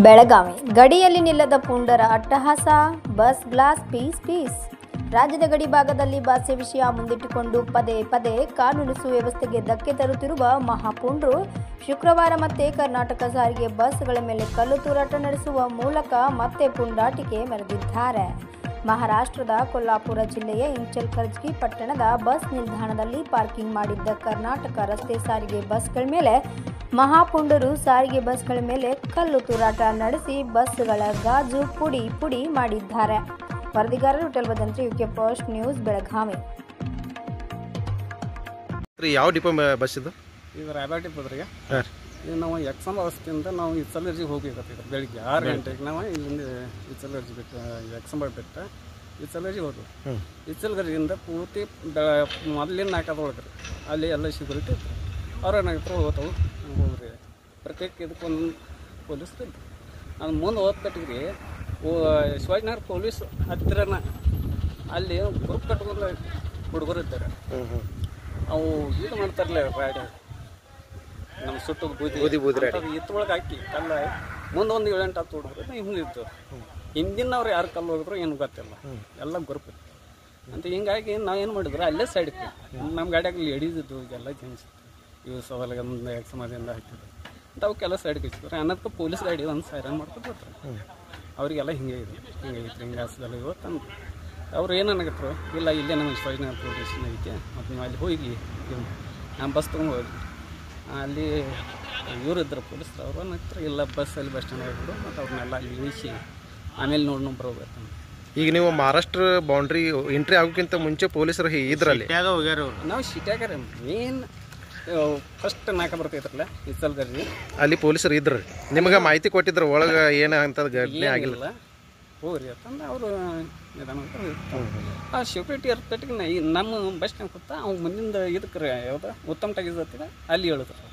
ಬೆಳಗಾವಿ ಗಡಿಯಲ್ಲಿ ನಿಲ್ಲದ ಪುಂಡರ ಅಟ್ಟಹಾಸ, bus glass piece piece. ರಾಜ್ಯದ ಗಡಿ ಭಾಗದಲ್ಲಿ ಭಾಷೆ ವಿಷಯ ಮುಂದಿಟ್ಟುಕೊಂಡು ಪದೇ ಪದೇ ಕಾನೂನು ಸುವ್ಯವಸ್ಥೆಗೆ ಧಕ್ಕೆ ತರುತ್ತಿರುವ ಮಹಾಪುಂಡರು ಶುಕ್ರವಾರ ಮತ್ತೆ ಕರ್ನಾಟಕ ಸಾರಿಗೆ ಬಸ್ಗಳ ಮೇಲೆ ಕಲ್ಲು ತೂರಾಟ ನಡೆಸುವ ಮೂಲಕ ಮತ್ತೆ ಪುಂಡಾಟಿಕೆ ಮೆರೆದಿದ್ದಾರೆ. ಮಹಾರಾಷ್ಟ್ರದ ಕೊಲ್ಲಾಪುರ ಜಿಲ್ಲೆಯ ಇಂಚಲ್ಕರ್ಜಿ ಪಟ್ಟಣದ ಬಸ್ ನಿಲ್ದಾಣದಲ್ಲಿ ಪಾರ್ಕಿಂಗ್ ಮಾಡಿದ್ದ ಕರ್ನಾಟಕ ರಸ್ತೆ ಸಾರಿಗೆ ಬಸ್ಗಳ ಮೇಲೆ ಮಹಾಪುಂಡರು ಸಾರಿಗೆ ಬಸ್ಗಳ ಮೇಲೆ ಕಲ್ಲು ತೂರಾಟ ನಡೆಸಿ ಬಸ್ಗಳ ಗಾಜು ಪುಡಿ ಪುಡಿ ಮಾಡಿದ್ದಾರೆ. ವರದಿಗಾರರು Vithal Bhadantri, UK post news, Belagavi. ಯಾವ ಡಿಪೋ ಬಸ್ ಇದು? ಇದು ರಾಯಬಾಗ ಡಿಪೋ ರೀ. ಇದು ನಾವು ಎಕ್ಸಾಮ್ ಅವಸ್ಥೆಯಿಂದ ನಾವು ಇಚಲರ್ಜಿಗೆ ಹೋಗ್ಬೇಕಾಗ್ತದೆ. ಬೆಳಿಗ್ಗೆ 6 ಗಂಟೆಗೆ ನಾವು ಇಲ್ಲಿಂದ ಇಚಲರ್ಜಿ ಬಿಟ್ಟು ಎಕ್ಸಾಮ್ ಬಿಟ್ಟು ಇಚಲರ್ಜಿಗೆ ಹೋದ್ವಿ. ಇಚಲರ್ಜಿಯಿಂದ ಪೂರ್ತಿ ಮೊದಲಿನ ನಾಲ್ಕದೊಳಗೆ ಅಲ್ಲಿ ಎಲ್ಲ ಸೆಕ್ಯೂರಿಟಿ ಇತ್ತು. ಅವ್ರ ಏನಾಗಿತ್ತು ಹೋಗ್ತಾವೆ ಹೋಗ್ರಿ. ಪ್ರತ್ಯೇಕ ಇದಕ್ಕೊಂದು ಪೊಲೀಸ್ ಇತ್ತು. ಅದು ಮುಂದೆ ಓದ್ಕಟ್ಟಿದ್ರಿ ಶಿವಾಜಿನಗರ ಪೊಲೀಸ್ ಹತ್ತಿರನ ಅಲ್ಲಿ ಗ್ರೂಪ್ ಕಟ್ಕೊಂಡು ಹುಡುಗರು ಇದ್ದಾರೆ. ಅವು ಇದು ಮಾಡ್ತಾರಲ್ಲ ಗಾಡಿ ನಮ್ಮ ಸುಟ್ಟು ಬೂದಿ ಇತ್ತೊಳಗೆ ಹಾಕಿ ಕಲ್ಲ ಮುಂದೆ ಒಂದು 7-8 ಹತ್ತು ಹುಡುಗರು ಹಿಂದಿತ್ತು. ಹಿಂದಿನವ್ರು ಯಾರು ಕಲ್ಲು ಹೋಗಿದ್ರು ಏನು ಗೊತ್ತಿಲ್ಲ, ಎಲ್ಲ ಗ್ರೂಪ್ ಇತ್ತು ಅಂತ. ಹಿಂಗಾಗಿ ನಾವೇನು ಮಾಡಿದ್ರು ಅಲ್ಲೇ ಸೈಡ್ ಇತ್ತು. ನಮ್ಮ ಗಾಡಿಯಾಗ ಲೇಡೀಸ್ ಇದ್ದು ಎಲ್ಲ ಜೆಂಟ್ಸ್ ಇವು ಸವಾಲಿಗೆ ಒಂದು ಎಕ್ಸಮದಿಂದ ಹಾಕಿದ್ರು ಅಂತ ಅವಕ್ಕೆಲ್ಲ ಸೈಡ್ಗೆ ಇಚ್ಚಿದ್ರು. ಅನ್ನೋದಕ್ಕೆ ಪೊಲೀಸ್ ಗಾಡಿ ಒಂದು ಸೈರನ್ ಮಾಡ್ಕೊಂಡು ಬರ್ತಾರೆ. ಅವರಿಗೆಲ್ಲ ಹಿಂಗೆ ಹಿಂಗೆ ಹಾಸ್ದಲ್ಲ ಇವತ್ತು ಅಂದ್ರು. ಅವ್ರು ಏನನ್ನಾಗತ್ತರು, ಇಲ್ಲ ಇಲ್ಲೇ ನಮ್ಮ ಶಿವಾಜಿನಗರ ಪೊಲೀಸ್ ಸ್ಟೇಷನ್ ಐತೆ, ಮತ್ತು ನೀವು ಅಲ್ಲಿ ಹೋಗಿ ನಮ್ಮ ಬಸ್ ತೊಗೊಂಡು ಹೋಗಿ ಅಲ್ಲಿ ಇವರು ಇದ್ರು ಪೊಲೀಸರು. ಅವರು ಅನ್ನತ್ತಾರೆ ಇಲ್ಲ ಬಸ್ಸಲ್ಲಿ ಬಸ್ ಸ್ಟ್ಯಾಂಡ್ ಆಗಿಬಿಡು, ಮತ್ತು ಅವ್ರನ್ನೆಲ್ಲ ಅಲ್ಲಿ ಇಳಿಸಿ ಆಮೇಲೆ ನೋಡಿ ಬರೋಬೇಕು. ಈಗ ನೀವು ಮಹಾರಾಷ್ಟ್ರ ಬೌಂಡ್ರಿ ಎಂಟ್ರಿ ಆಗೋಕ್ಕಿಂತ ಮುಂಚೆ ಪೊಲೀಸರು ಇದ್ರಲ್ಲಿ ನಾವು ಸಿಟ್ಯಾಗಾರ ಮೇನ್ ಫಸ್ಟ್ ನಾಲ್ಕ ಬರ್ತೈತ್ರಲ್ಲ ಇಚಲಕರ್ಜಿ ಅಲ್ಲಿ ಪೊಲೀಸರು ಇದ್ರು. ನಿಮಗೆ ಮಾಹಿತಿ ಕೊಟ್ಟಿದ್ರು ಒಳಗೆ ಏನು ಅಂತ ಘಟನೆ ಆಗಿಲ್ಲ ಹೋಗ್ರಿ ಅಂತಂದು ಅವರು ನಿಧಾನ ಆ ಸೆಕ್ಯೂರಿಟಿ ಇರ್ತಟ್ಟಿಗೆ ನಮ್ಮ ಬಸ್ ಸ್ಟ್ಯಾಂಡ್ ಕೂತ ಅವ್ನು ಮುಂದಿಂದ ಇದಕ್ಕೆ ಯಾವ್ದು ಉತ್ತಮ ಟಾಗಿಸ್ ಅಲ್ಲಿ ಹೇಳಿದ್ರು.